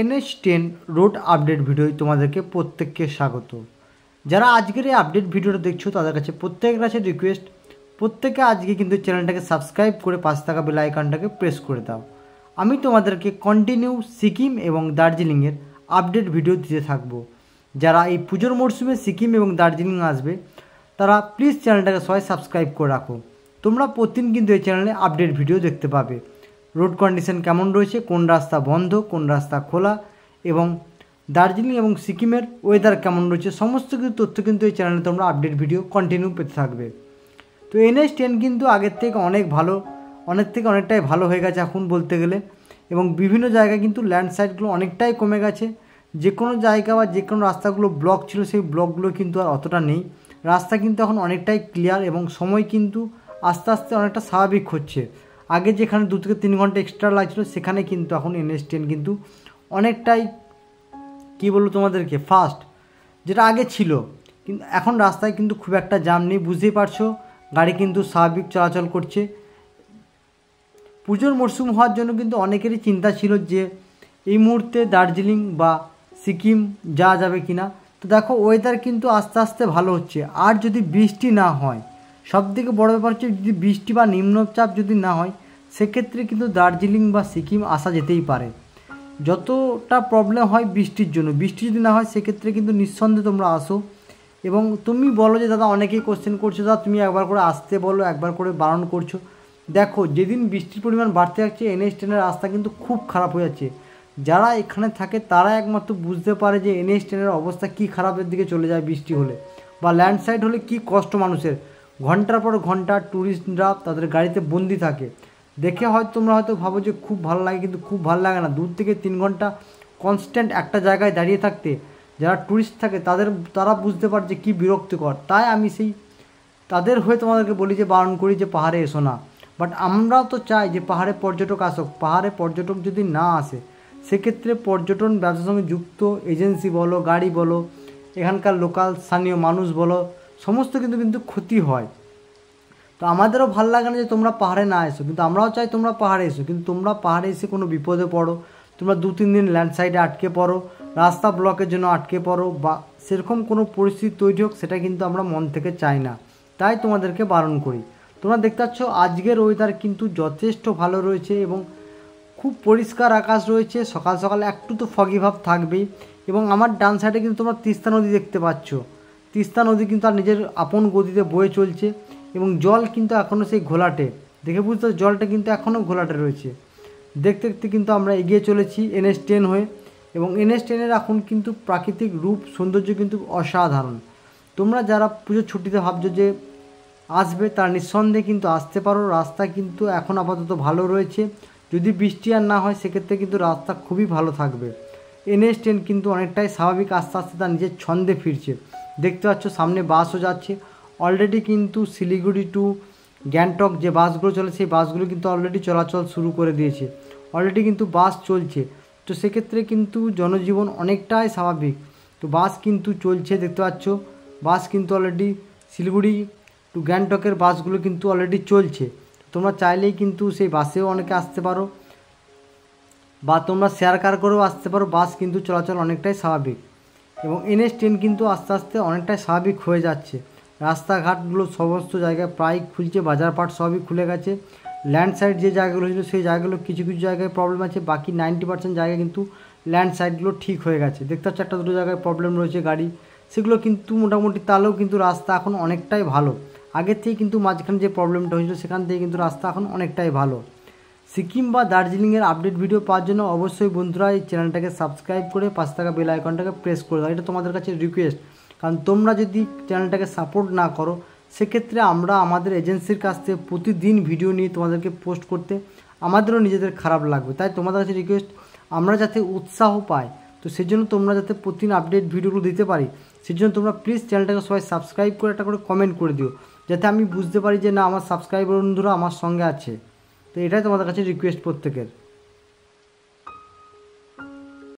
NH10 road update video তোমাদেরকে প্রত্যেককে স্বাগত। যারা আজকের এই আপডেট ভিডিওটা দেখছো তাদের কাছে প্রত্যেকের কাছে রিকোয়েস্ট, প্রত্যেকে আজকে কিন্তু চ্যানেলটাকে সাবস্ক্রাইব করে পাশে থাকা বেল আইকনটাকে প্রেস করে দাও। আমি তোমাদেরকে কন্টিনিউ সিকিম এবং দার্জিলিংয়ের আপডেট ভিডিও দিতে থাকবো। যারা এই পুজোর মরশুমে সিকিম এবং দার্জিলিং আসবে তারা প্লিজ চ্যানেলটাকে সবাই সাবস্ক্রাইব করে রাখো। তোমরা প্রতিদিন কিন্তু এই চ্যানেলে আপডেট ভিডিও দেখতে পাবে। রোড কন্ডিশন কেমন রয়েছে, কোন রাস্তা বন্ধ, কোন রাস্তা খোলা এবং দার্জিলিং এবং সিকিমের ওয়েদার কেমন রয়েছে, সমস্ত কিছু তথ্য কিন্তু এই চ্যানেলে তোমরা আপডেট ভিডিও কন্টিনিউ পেতে থাকবে। তো NH10 কিন্তু আগের থেকে অনেকটাই ভালো হয়ে গেছে এখন বলতে গেলে, এবং বিভিন্ন জায়গায় কিন্তু ল্যান্ডস্লাইডগুলো অনেকটাই কমে গেছে। যে কোনো জায়গা বা যে কোনো রাস্তাগুলো ব্লক ছিল সেই ব্লকগুলো কিন্তু আর অতটা নেই। রাস্তা কিন্তু এখন অনেকটাই ক্লিয়ার এবং সময় কিন্তু আস্তে আস্তে অনেকটা স্বাভাবিক হচ্ছে। আগে যেখানে 2 থেকে 3 ঘন্টা এক্সট্রা লাগছিল সেখানে কিন্তু এখন NH10 কিন্তু অনেকটাই কী বলবো তোমাদেরকে ফাস্ট যেটা আগে ছিল। কিন্তু এখন রাস্তায় কিন্তু খুব একটা জ্যাম নেই, বুঝতেই পারছো, গাড়ি কিন্তু স্বাভাবিক চলাচল করছে। পুজোর মরশুম হওয়ার জন্য কিন্তু অনেকেরই চিন্তা ছিল যে এই মুহূর্তে দার্জিলিং বা সিকিম যাওয়া যাবে কিনা। তো দেখো ওয়েদার কিন্তু আস্তে আস্তে ভালো হচ্ছে। আর যদি বৃষ্টি না হয়, সবথেকে বড় ব্যাপার হচ্ছে যদি বৃষ্টি বা নিম্নচাপ যদি না হয় সেক্ষেত্রে কিন্তু দার্জিলিং বা সিকিম আসা যেতেই পারে। যতটা প্রবলেম হয় বৃষ্টির জন্য, বৃষ্টি যদি না হয় সেক্ষেত্রে কিন্তু নিঃসন্দেহে তোমরা আসো। এবং তুমি বলো যে দাদা অনেকেই কোশ্চেন করছো, দাদা তুমি একবার করে আসতে বলো, একবার করে বারণ করছো। দেখো যেদিন বৃষ্টির পরিমাণ বাড়তে যাচ্ছে NH10 রাস্তা কিন্তু খুব খারাপ হয়ে যাচ্ছে। যারা এখানে থাকে তারা একমাত্র বুঝতে পারে যে NH10 অবস্থা কী খারাপের দিকে চলে যায় বৃষ্টি হলে, বা ল্যান্ডস্লাইড হলে কী কষ্ট মানুষের। ঘন্টার পর ঘন্টা ট্যুরিস্টরা তাদের গাড়িতে বন্দি থাকে। দেখে তোমরা হয়তো ভাবো যে খুব ভালো লাগে, কিন্তু খুব ভালো লাগে না। 2 থেকে 3 ঘন্টা কনস্ট্যান্ট একটা জায়গায় দাঁড়িয়ে থাকতে যারা ট্যুরিস্ট থাকে তারা বুঝতে পারে যে কী বিরক্তিকর। তাই আমি তাদের হয়ে তোমাদেরকে বলি যে বারণ করি যে পাহাড়ে এসো না। বাট আমরাও তো চাই যে পাহাড়ে পর্যটক আসুক। পাহাড়ে পর্যটক যদি না আসে সেক্ষেত্রে পর্যটন ব্যবসার সঙ্গে যুক্ত এজেন্সি বলো, গাড়ি বলো, এখানকার লোকাল স্থানীয় মানুষ বলো, সমস্ত কিন্তু ক্ষতি হয়। তো আমাদেরও ভালো লাগে না যে তোমরা পাহাড়ে না এসো, কিন্তু আমরাও চাই তোমরা পাহাড়ে এসো। কিন্তু তোমরা পাহাড়ে এসে কোনো বিপদে পড়ো, তোমরা 2-3 দিন ল্যান্ডস্লাইডে আটকে পড়ো, রাস্তা ব্লকের জন্য আটকে পড়ো, বা সেরকম কোনো পরিস্থিতি তৈরি হোক, সেটা কিন্তু আমরা মন থেকে চাই না। তাই তোমাদেরকে বারণ করি। তোমরা দেখতে পাচ্ছ আজকের ওয়েদার কিন্তু যথেষ্ট ভালো রয়েছে এবং খুব পরিষ্কার আকাশ রয়েছে। সকাল সকাল একটু তো ফগি ভাব থাকবেই। এবং আমার ডান সাইডে কিন্তু তোমরা তিস্তা নদী দেখতে পাচ্ছ। তিস্তা নদী কিন্তু আর নিজের আপন গতিতে বয়ে চলছে এবং জল কিন্তু এখনও সেই ঘোলাটে, দেখে বুঝতে জলটা কিন্তু এখনও ঘোলাটে রয়েছে। দেখতে দেখতে কিন্তু আমরা এগিয়ে চলেছি NH10 হয়ে, এবং NH10 এখন কিন্তু প্রাকৃতিক রূপ সৌন্দর্য কিন্তু অসাধারণ। তোমরা যারা পুজোর ছুটিতে ভাবছো যে আসবে তারা নিঃসন্দেহে কিন্তু আসতে পারো। রাস্তা কিন্তু এখন আপাতত ভালো রয়েছে। যদি বৃষ্টি আর না হয় সেক্ষেত্রে কিন্তু রাস্তা খুবই ভালো থাকবে। NH10 কিন্তু অনেকটাই স্বাভাবিক, আস্তে আস্তে তার নিজের ছন্দে ফিরছে। দেখতে পাচ্ছ সামনে বাসও যাচ্ছে অলরেডি, কিন্তু শিলিগুড়ি টু গ্যাংটক যে বাসগুলো চলে সেই বাসগুলো কিন্তু অলরেডি চলাচল শুরু করে দিয়েছে। অলরেডি কিন্তু বাস চলছে। তো সেক্ষেত্রে কিন্তু জনজীবন অনেকটাই স্বাভাবিক। তো বাস কিন্তু চলছে, দেখতে পাচ্ছ বাস কিন্তু অলরেডি শিলিগুড়ি টু গ্যাংটকের বাসগুলো কিন্তু অলরেডি চলছে। তোমরা চাইলেই কিন্তু সেই বাসেও অনেকে আসতে পারো, বা তোমরা শেয়ার কার করেও আসতে পারো। বাস কিন্তু চলাচল অনেকটাই স্বাভাবিক এবং NH10 কিন্তু আস্তে আস্তে অনেকটাই স্বাভাবিক হয়ে যাচ্ছে। রাস্তাঘাটগুলো সমস্ত জায়গায় প্রায় খুলছে, বাজারপাট সবই খুলে গেছে। ল্যান্ডস্লাইড যে জায়গাগুলো ছিল সেই জায়গাগুলো কিছু কিছু জায়গায় প্রবলেম আছে, বাকি 90% জায়গায় কিন্তু ল্যান্ডস্লাইডগুলো ঠিক হয়ে গেছে। দেখতে পাচ্ছ 1-2 জায়গায় প্রবলেম রয়েছে গাড়ি, সেগুলো কিন্তু মোটামুটি তাহলেও কিন্তু রাস্তা এখন অনেকটাই ভালো। আগের থেকে কিন্তু মাঝখানে যে প্রবলেমটা হয়েছিল সেখান থেকে কিন্তু রাস্তা এখন অনেকটাই ভালো। সিকিম বা দার্জিলিংয়ের আপডেট ভিডিও পাওয়ার জন্য অবশ্যই বন্ধুরা এই চ্যানেলটাকে সাবস্ক্রাইব করে পাশে থাকা বেল আইকনটাকে প্রেস করে দাও। এটা তোমাদের কাছে রিকোয়েস্ট, কারণ তোমরা যদি চ্যানেলটাকে সাপোর্ট না করো সেক্ষেত্রে আমরা আমাদের এজেন্সির কাছ থেকে প্রতিদিন ভিডিও নিয়ে তোমাদেরকে পোস্ট করতে আমাদেরও নিজেদের খারাপ লাগবে। তাই তোমাদের কাছে রিকোয়েস্ট, আমরা যাতে উৎসাহ পাই, তো সেজন্য তোমরা যাতে প্রতিদিন আপডেট ভিডিওগুলো দিতে পারি সেজন্য তোমরা প্লিজ চ্যানেলটাকে সবাই সাবস্ক্রাইব করে একটা করে কমেন্ট করে দিও, যাতে আমি বুঝতে পারি যে না আমার সাবস্ক্রাইবার বন্ধুরা আমার সঙ্গে আছে। তো এটাই তোমাদের কাছে রিকোয়েস্ট প্রত্যেকের।